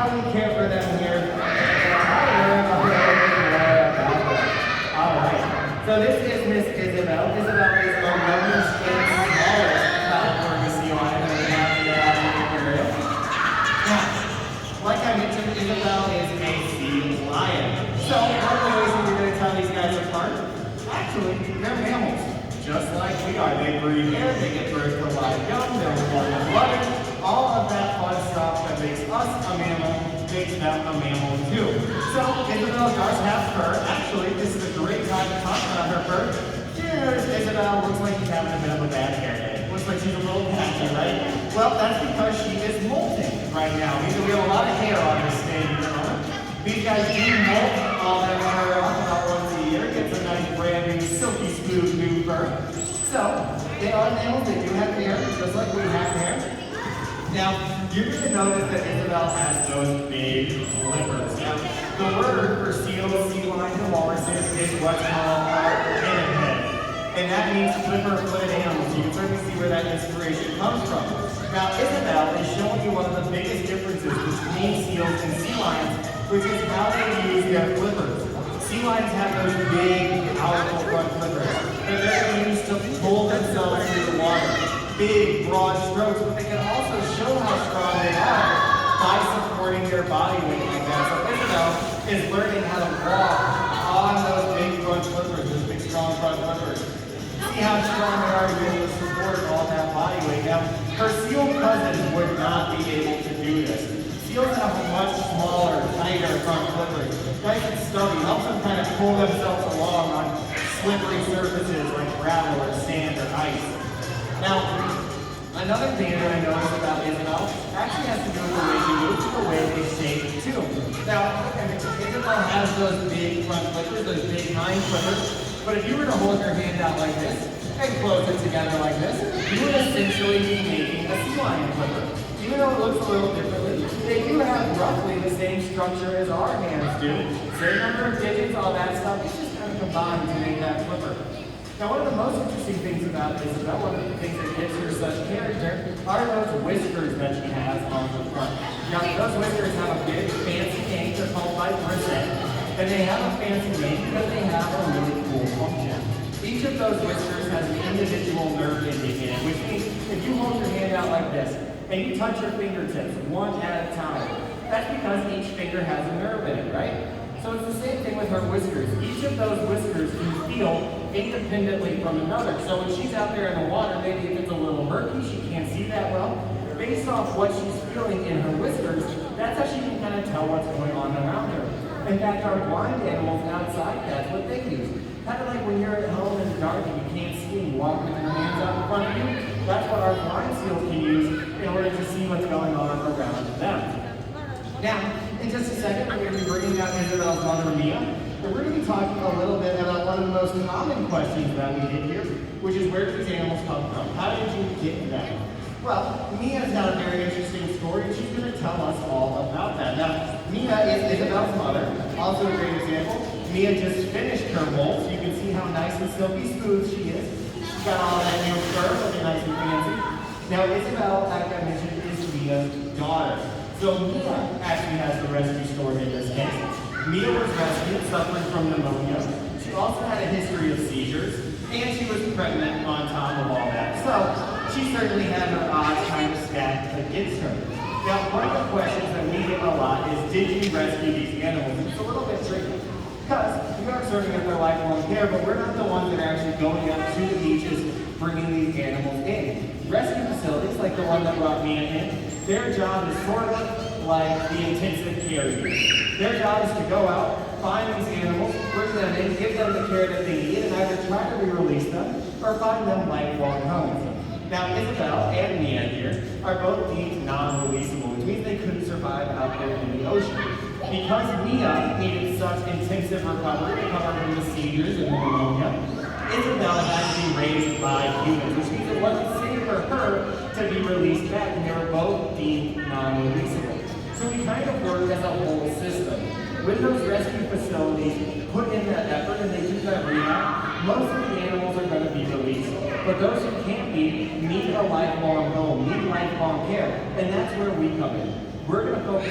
how we care for them here. Alright, so this is Miss Isabel. Isabel is the youngest and smallest California sea lion that we have here at the Aquarium. Now, like I mentioned, Isabel is a sea lion. So, one of the ways that we're going to tell these guys apart, actually, they're mammals. Just like we are. They breathe air, they get birth to live young, they're warm-blooded. All of that fun stuff that makes us a mammal makes them a mammal too. So, Isabel does have fur. Actually, this is a great time to talk about her fur. Here's Isabel. Looks like she's having a bit of a bad hair day. Looks like she's a little patchy, right? Well, that's because she is molting right now. We have a lot of hair on her skin at the moment. These guys do molt all their hair off about once a year. Gets a nice brand new silky smooth new fur. So, they are mammals. They do have hair, just like we have hair. Now, you're going to notice that Isabel has those big flippers. Now, the word for seals, sea lions, and walruses is what's called pinniped. And that means flipper-footed animals. You can certainly see where that inspiration comes from. Now, Isabel is showing you one of the biggest differences between seals and sea lions, which is how they use their flippers. Sea lions have those big, powerful front flippers that they're used to pull themselves through the water. Big, broad strokes, but they can also show how strong they are by supporting their body weight like that. So Isabel is learning how to walk on those big front flippers, those big, strong front flippers. See how strong they are to be able to support all that body weight. Now, her seal cousins would not be able to do this. Seals have a much smaller, tighter front flippers. Nice and stubby, helps them kind of pull themselves along on slippery surfaces like gravel or sand or ice. Now, another thing that I noticed about Isabel actually has to do with the way she moves, the way they shake too. Now, Isabel has those big front flippers, those big hind flippers, but if you were to hold your hand out like this and close it together like this, you would essentially be making a sea lion flipper. Even though it looks a little differently, they do have roughly the same structure as our hands do. Same number of digits, all that stuff, it's just kind of combined to make that flipper. Now, one of the most interesting things about Isabel, one of the things that gives her such character, are those whiskers that she has on the front. Now, those whiskers have a big, fancy name. They're called brisette, and they have a fancy name because they have a really cool function. Each of those whiskers has an individual nerve ending in it, which means if you hold your hand out like this, and you touch your fingertips one at a time, that's because each finger has a nerve in it, right? So it's the same thing with her whiskers. Each of those whiskers can feel independently from another. So when she's out there in the water, maybe if it's a little murky, she can't see that well. Based off what she's feeling in her whiskers, that's how she can kind of tell what's going on around her. In fact, our blind animals outside, that's what they use. Kind of like when you're at home in the dark and you can't see and walking with your hands out in front of you, that's what our blind seals can use in order to see what's going on around them. Now, in just a second, we're going to be bringing out Isabel's mother, Mia, and we're going to be talking a little bit about one of the most common questions that we get here, which is where do these animals come from? How did you get them? Well, Mia's got a very interesting story, and she's going to tell us all about that. Now, Mia is Isabel's mother, also a great example. Mia just finished her molt, so you can see how nice and silky smooth she is. She's got all that new fur, looking nice and fancy. Now, Isabel, like I mentioned, is Mia's daughter. So Mia actually has the rescue story in this case. Mia was rescued suffering from pneumonia. She also had a history of seizures, and she was pregnant on top of all that. So she certainly had her odds kind of stacked against her. Now, one of the questions that we get a lot is, did you rescue these animals? It's a little bit tricky, because we are serving at their lifelong care, but we're not the ones that are actually going up to the beaches, bringing these animals in. Rescue facilities, like the one that brought Mia in, their job is sort of like the intensive care unit. Their job is to go out, find these animals, bring them in, give them the care that they need, and either try to re-release them or find them lifelong homes. Now, Isabel and Mia here are both deemed non-releasable, which means they couldn't survive out there in the ocean. Because Mia needed such intensive recovery to recover from the seizures and the pneumonia, Isabel had to be raised by humans, which means it wasn't safe for her to be released back, and they were both deemed non-releasable. So we kind of work as a whole system. When those rescue facilities put in that effort and they do that rehab, most of the animals are going to be released. But those who can't be need a lifelong home, need lifelong care, and that's where we come in. We're going to focus